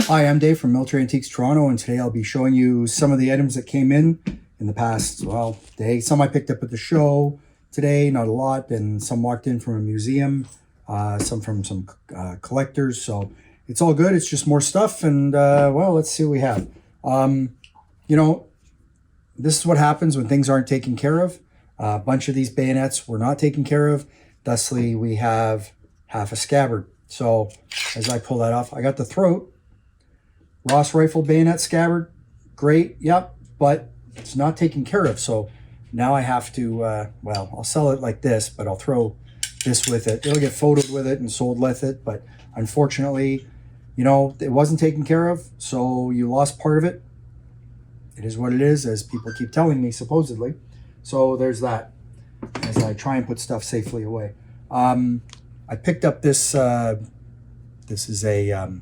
Hi, I'm Dave from Military Antiques Toronto, and today I'll be showing you some of the items that came in the past, well, day. Some I picked up at the show today, not a lot, and some walked in from a museum, some from some collectors, so it's all good. It's just more stuff, and well, let's see what we have. You know, this is what happens when things aren't taken care of. A bunch of these bayonets were not taken care of. Thusly, we have half a scabbard. So as I pull that off, I got the throat. Ross rifle bayonet scabbard, great, yep, but it's not taken care of. So now I have to, well, I'll sell it like this, but I'll throw this with it. It'll get photoed with it and sold with it, but unfortunately, you know, it wasn't taken care of, so you lost part of it. It is what it is, as people keep telling me, supposedly. So there's that, as I try and put stuff safely away. I picked up this, this is a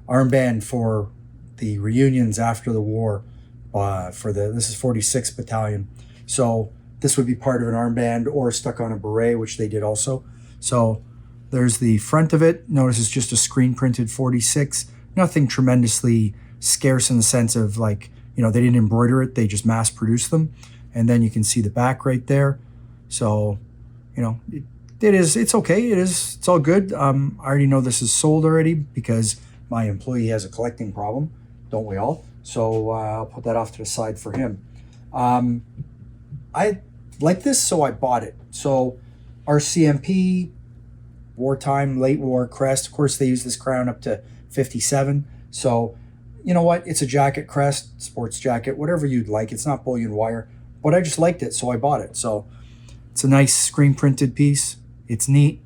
armband for the reunions after the war, this is 46 Battalion. So this would be part of an armband or stuck on a beret, which they did also. So there's the front of it. Notice it's just a screen printed 46. Nothing tremendously scarce in the sense of, like, you know, they didn't embroider it, they just mass produced them. And then you can see the back right there. So, you know, it's okay. It's all good. I already know this is sold already because my employee has a collecting problem, don't we all? So I'll put that off to the side for him. I like this, so I bought it. So RCMP, wartime, late war crest. Of course, they use this crown up to 57. So you know what? It's a jacket crest, sports jacket, whatever you'd like. It's not bullion wire, but I just liked it, so I bought it. So it's a nice screen printed piece. It's neat.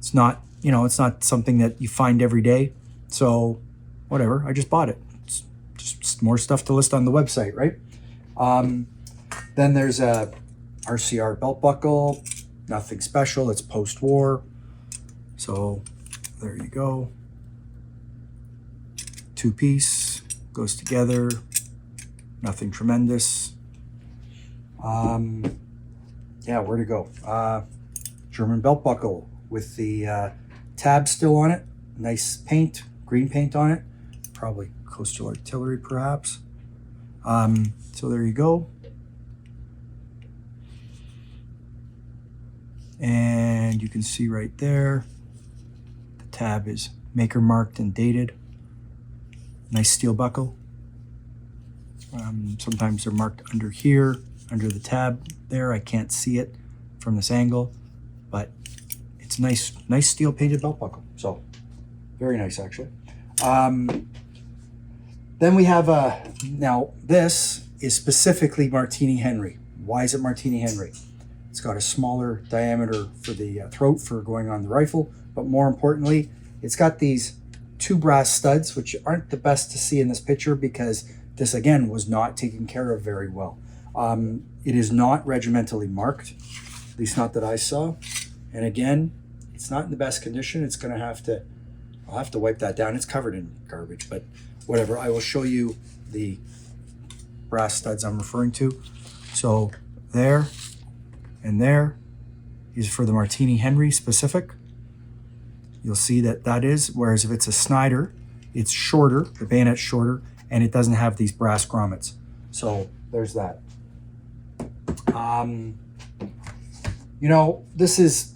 It's not, you know, it's not something that you find every day. So whatever, I just bought it. It's just more stuff to list on the website, right? Then there's a RCR belt buckle, nothing special, it's post-war. So there you go. Two-piece, goes together, nothing tremendous. Yeah, where to go? German belt buckle with the tab still on it. Nice paint, green paint on it. Probably coastal artillery, perhaps. So there you go. And you can see right there, the tab is maker marked and dated. Nice steel buckle. Sometimes they're marked under here, under the tab there. I can't see it from this angle, but it's a nice steel painted belt buckle. So very nice, actually. Then we have now this is specifically Martini-Henry. Why is it Martini-Henry? It's got a smaller diameter for the throat for going on the rifle, but more importantly, it's got these two brass studs, which aren't the best to see in this picture because this, again, was not taken care of very well. It is not regimentally marked, at least not that I saw. And again, it's not in the best condition. It's going to have to, I'll have to wipe that down. It's covered in garbage, but whatever. I will show you the brass studs I'm referring to. So there and there is for the Martini-Henry specific. You'll see that that is, whereas if it's a Snyder, it's shorter, the bayonet's shorter, and it doesn't have these brass grommets. So there's that. You know, this is,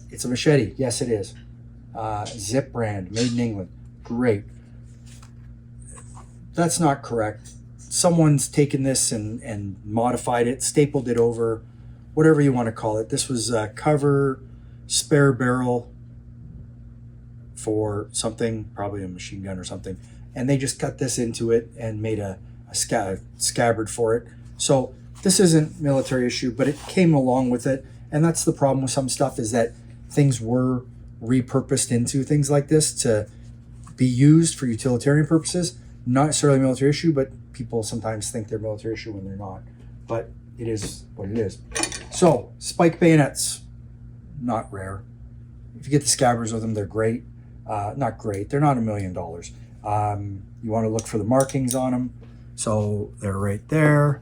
it's a machete. Yes, it is. Zip brand, made in England. Great. That's not correct. Someone's taken this and modified it, stapled it over, whatever you want to call it. This was a cover, spare barrel for something, probably a machine gun or something. And they just cut this into it and made a scabbard for it. So this isn't military issue, but it came along with it. And that's the problem with some stuff, is that things were repurposed into things like this to be used for utilitarian purposes. Not necessarily a military issue, but people sometimes think they're military issue when they're not. But it is what it is. So spike bayonets, not rare. If you get the scabbards with them, they're great. Not great, they're not $1 million. You want to look for the markings on them. So they're right there.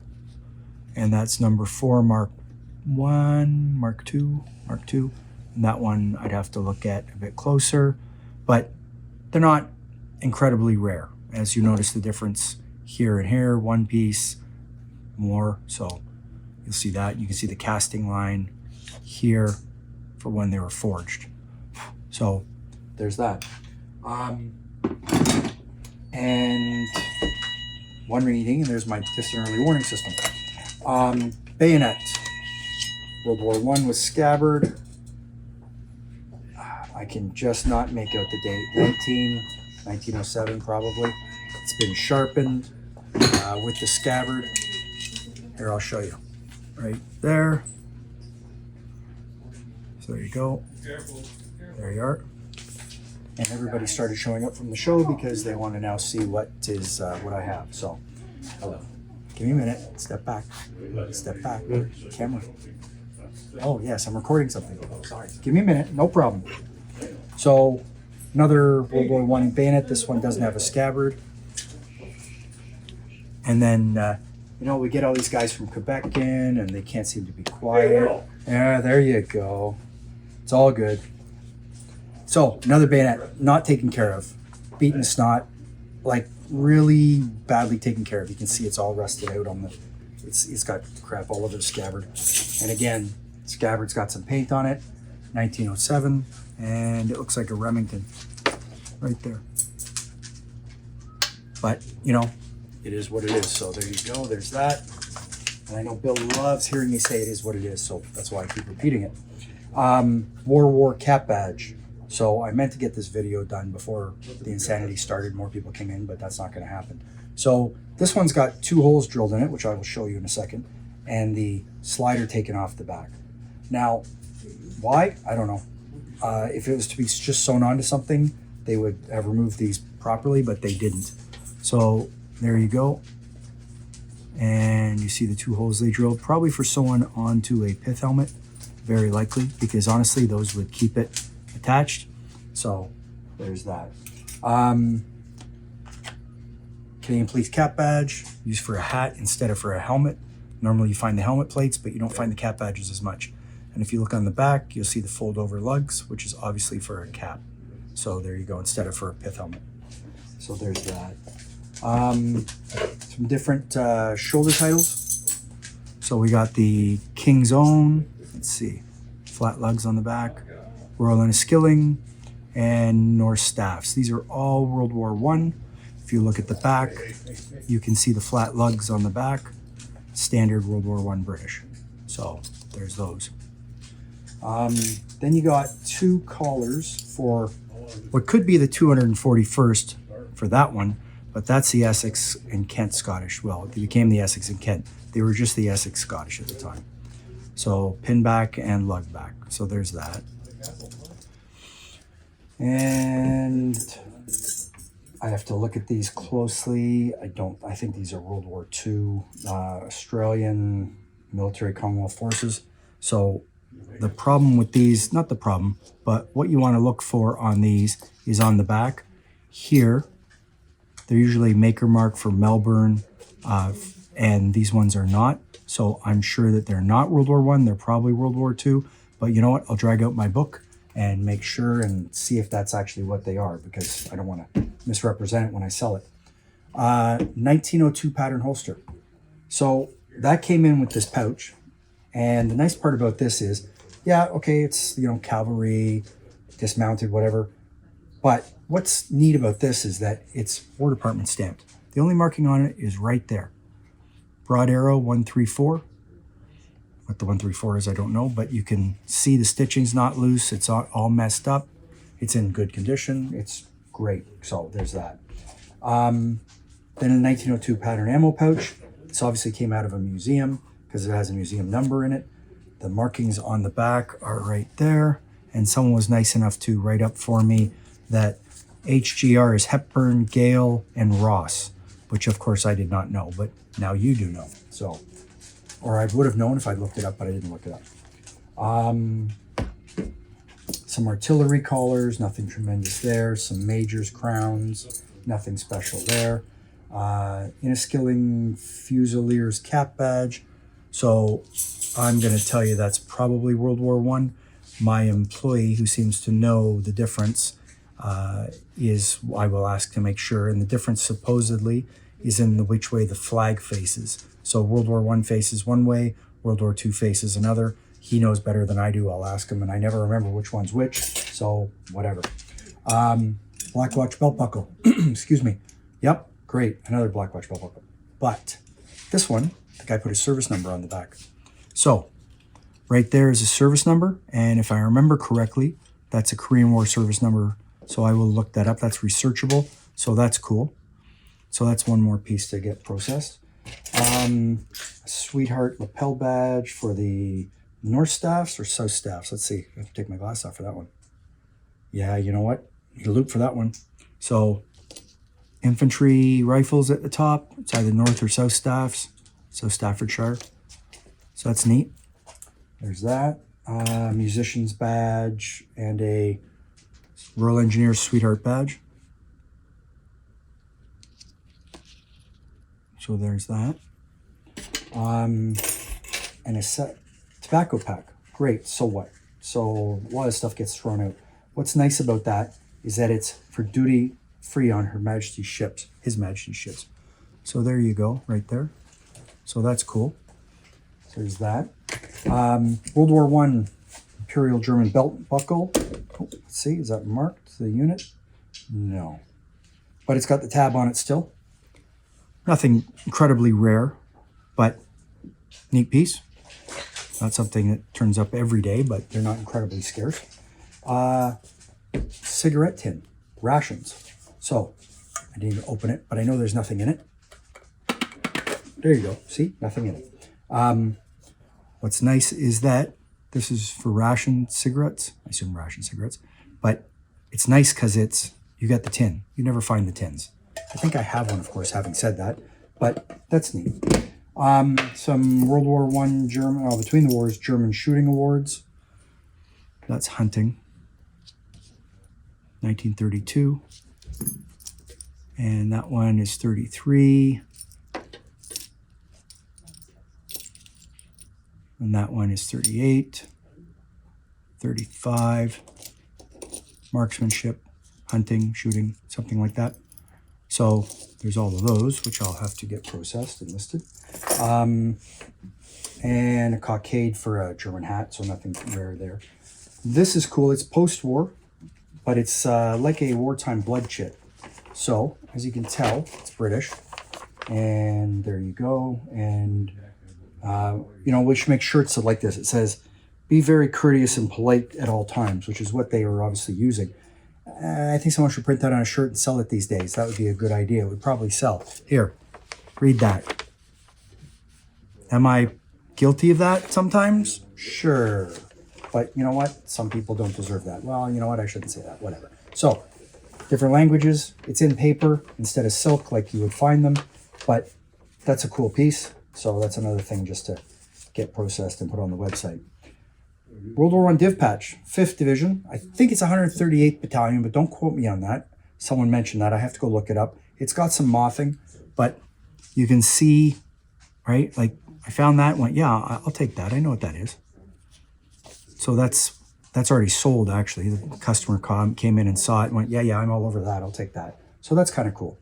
And that's number 4, Mark 1, Mark 2. And that one I'd have to look at a bit closer. But they're not incredibly rare. As you notice the difference here and here, one piece more. So you'll see that. You can see the casting line here for when they were forged. So there's that. And one reading, and there's my distant early warning system. Bayonet. World War I was scabbard. I can just not make out the date. 1907 probably. It's been sharpened with the scabbard. Here, I'll show you. Right there. So there you go. There you are. And everybody started showing up from the show because they want to now see what I have. So, give me a minute. Step back. Step back. Camera. Oh yes, I'm recording something. Sorry. Give me a minute. No problem. So, another World War I bayonet. This one doesn't have a scabbard. And then, we get all these guys from Quebec in, and they can't seem to be quiet. Yeah, there you go. It's all good. So, another bayonet, not taken care of. Beaten to snot, like really badly taken care of. You can see it's all rusted out on the, it's got crap all over the scabbard. And again, scabbard's got some paint on it, 1907, and it looks like a Remington right there. But, it is what it is. So there you go, there's that. And I know Bill loves hearing me say it is what it is, so that's why I keep repeating it. War cap badge. So I meant to get this video done before the insanity started. More people came in, but that's not going to happen. So this one's got 2 holes drilled in it, which I will show you in a second, and the slider taken off the back. Now, why? I don't know. If it was to be just sewn onto something, they would have removed these properly, but they didn't. So there you go. And you see the 2 holes they drilled, probably for sewing onto a pith helmet, very likely, because honestly, those would keep it attached. So there's that. Canadian Police cap badge, used for a hat instead of for a helmet. Normally you find the helmet plates, but you don't find the cap badges as much. And if you look on the back, you'll see the fold over lugs, which is obviously for a cap. So there you go, instead of for a pith helmet. So there's that. Some different shoulder titles. So we got the King's Own, let's see, flat lugs on the back, Royal Inniskilling, and Norse Staffs. These are all World War I. If you look at the back, you can see the flat lugs on the back, standard World War I British. So there's those. Then you got 2 collars for what could be the 241st for that one, but that's the Essex and Kent Scottish. Well, it became the Essex and Kent. They were just the Essex Scottish at the time. So pin back and lug back. So there's that. And I have to look at these closely. I think these are World War II Australian Military Commonwealth Forces. So the problem with these, not the problem, but what you want to look for on these is on the back here. They're usually maker mark for Melbourne, and these ones are not. So I'm sure that they're not World War I. They're probably World War II. But you know what? I'll drag out my book and make sure and see if that's actually what they are, because I don't want to misrepresent it when I sell it. 1902 pattern holster. So that came in with this pouch. And the nice part about this is, yeah, okay, it's, cavalry, dismounted, whatever. But what's neat about this is that it's War Department stamped. The only marking on it is right there. Broad arrow 134. What the 134 is, I don't know, but you can see the stitching's not loose. It's all messed up. It's in good condition. It's great. So there's that. Then a 1902 pattern ammo pouch. This obviously came out of a museum because it has a museum number in it. The markings on the back are right there. And someone was nice enough to write up for me that HGR is Hepburn, Gale, and Ross, which of course I did not know, but now you do know. So, or I would have known if I looked it up, but I didn't look it up. Some artillery collars, nothing tremendous there. Some majors, crowns, nothing special there. Inniskilling Fusiliers cap badge. So I'm going to tell you that's probably World War I. My employee, who seems to know the difference, is I will ask to make sure. And the difference supposedly is in the which way the flag faces. So World War I faces one way, World War II faces another. He knows better than I do. I'll ask him, and I never remember which one's which, so whatever. Black watch belt buckle. Excuse me. Yep, great. Another black watch belt buckle. But this one, the guy put his service number on the back. So right there is a service number, and if I remember correctly, that's a Korean War service number. So I will look that up. That's researchable. So that's cool. So that's one more piece to get processed. A Sweetheart lapel badge for the North Staffs or South Staffs. Let's see. I have to take my glass off for that one. Yeah, you know what? Need a loop for that one. So infantry rifles at the top. It's either North or South Staffs. So Staffordshire. So that's neat. There's that. Musician's badge and a Royal Engineers Sweetheart badge. So there's that. And a set tobacco pack. Great. So what? So a lot of stuff gets thrown out. What's nice about that is that it's for duty free on Her Majesty's ships, His Majesty's ships. So there you go, right there. So that's cool. There's that. World War I Imperial German belt buckle. Oh, let's see, is that marked, the unit? No. But it's got the tab on it still. Nothing incredibly rare, but neat piece. Not something that turns up every day, but they're not incredibly scarce. Cigarette tin, rations. So I didn't even open it, but I know there's nothing in it. There you go. See, nothing in it. What's nice is that this is for ration cigarettes. I assume ration cigarettes, but it's nice because you got the tin. You never find the tins. I think I have one, of course, having said that, but that's neat. Some World War I German, between the wars, German shooting awards. That's hunting. 1932. And that one is 33. And that one is 38, 35. Marksmanship, hunting, shooting, something like that. So there's all of those, which I'll have to get processed and listed. And a cockade for a German hat, so nothing rare there. This is cool. It's post-war, but it's like a wartime blood chit. So, as you can tell, it's British. And there you go. And, we should make shirts like this. It says, be very courteous and polite at all times, which is what they are obviously using. I think someone should print that on a shirt and sell it these days. That would be a good idea. It would probably sell. Here, read that. Am I guilty of that sometimes? Sure. But you know what? Some people don't deserve that. Well, you know what? I shouldn't say that. Whatever. So, different languages. It's in paper instead of silk like you would find them. But that's a cool piece. So that's another thing just to get processed and put on the website. World War I Div Patch, 5th Division. I think it's 138th Battalion, but don't quote me on that. Someone mentioned that. I have to go look it up. It's got some mothing, but you can see, right? Like, I found that and went, yeah, I'll take that. I know what that is. So that's already sold, actually. The customer came in and saw it and went, yeah, I'm all over that. I'll take that. So that's kind of cool.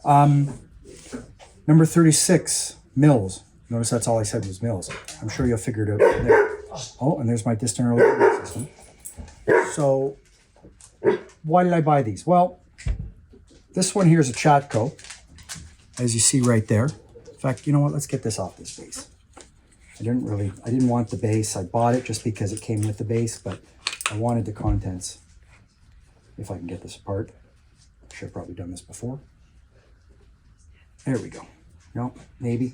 Number 36, Mills. Notice that's all I said was Mills. I'm sure you'll figure it out from there. Oh, and there's my distant early warning system. So why did I buy these? Well, this one here is a Chatco, as you see right there. In fact, you know what? Let's get this off this base. I didn't want the base. I bought it just because it came with the base, but I wanted the contents. If I can get this apart. I should have probably done this before. There we go. No, maybe.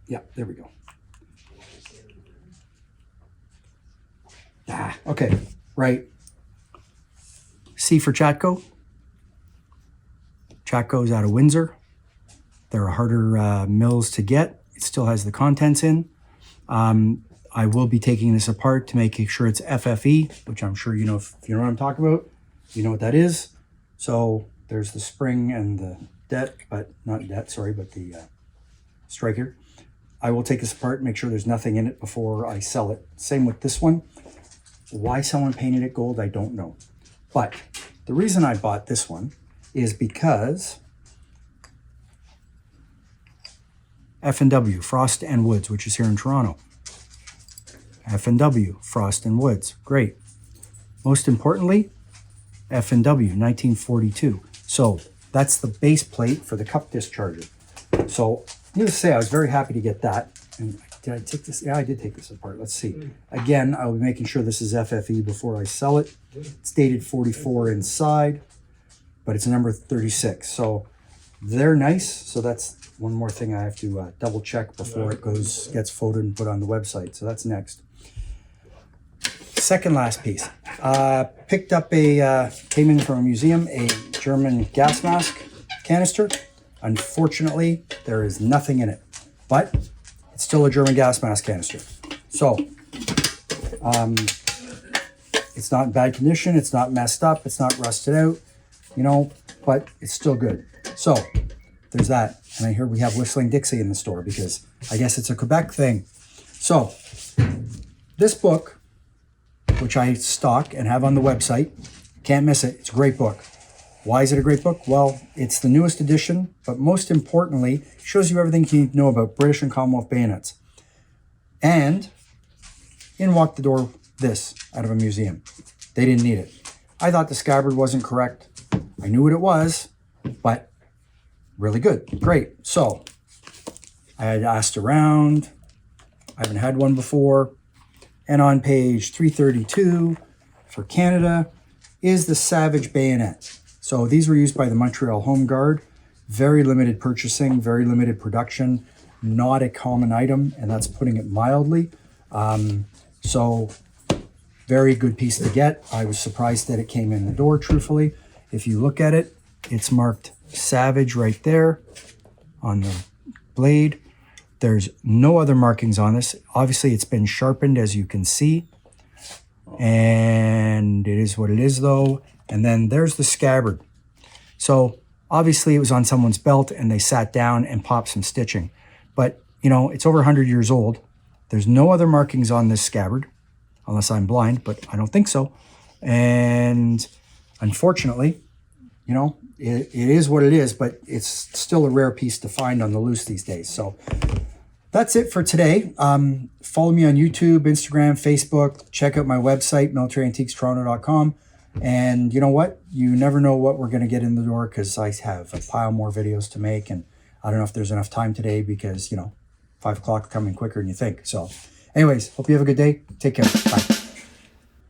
Yeah, there we go. Okay, right. C for Chatco. Chatco's out of Windsor. They're harder mills to get. It still has the contents in. I will be taking this apart to make sure it's FFE, which I'm sure you know. If you know what I'm talking about, you know what that is. So there's the spring and the but the striker. I will take this apart, make sure there's nothing in it before I sell it. Same with this one. Why someone painted it gold, I don't know. But The reason I bought this one is because F&W, Frost and Woods, which is here in Toronto. F&W, Frost and Woods, great. Most importantly, F&W, 1942. So that's the base plate for the cup discharger. So needless to say, I was very happy to get that. And did I take this? Yeah, I did take this apart. Let's see. Again, I'll be making sure this is FFE before I sell it. It's dated 44 inside, but it's a number 36. So they're nice. So that's one more thing I have to double check before it gets photoed and put on the website. So that's next. Second last piece. Picked up came in from a museum, a German gas mask canister. Unfortunately, there is nothing in it, but it's still a German gas mask canister. So it's not in bad condition. It's not messed up. It's not rusted out, you know, but it's still good. So there's that. And I hear we have Whistling Dixie in the store because I guess it's a Quebec thing. So this book, which I stock and have on the website, can't miss it. It's a great book. Why is it a great book? Well, it's the newest edition, but most importantly, it shows you everything you need to know about British and Commonwealth bayonets. And in walked the door this out of a museum. They didn't need it. I thought the scabbard wasn't correct. I knew what it was, but really good. Great. So I had asked around. I haven't had one before. And on page 332 for Canada is the Savage bayonet. So these were used by the Montreal Home Guard. Very limited purchasing, very limited production, not a common item, and that's putting it mildly. So very good piece to get. I was surprised that it came in the door, truthfully. If you look at it, it's marked Savage right there on the blade. There's no other markings on this. Obviously, it's been sharpened, as you can see. And it is what it is, though. And then there's the scabbard. So obviously, it was on someone's belt, and they sat down and popped some stitching. But, you know, it's over 100 years old. There's no other markings on this scabbard, unless I'm blind, but I don't think so. And unfortunately, you know, it is what it is, but it's still a rare piece to find on the loose these days. So that's it for today. Follow me on YouTube, Instagram, Facebook. Check out my website, militaryantiquestoronto.com. And you know what? You never know what we're going to get in the door because I have a pile more videos to make. And I don't know if there's enough time today because, you know, 5 o'clock coming quicker than you think. So anyways, hope you have a good day. Take care. Bye.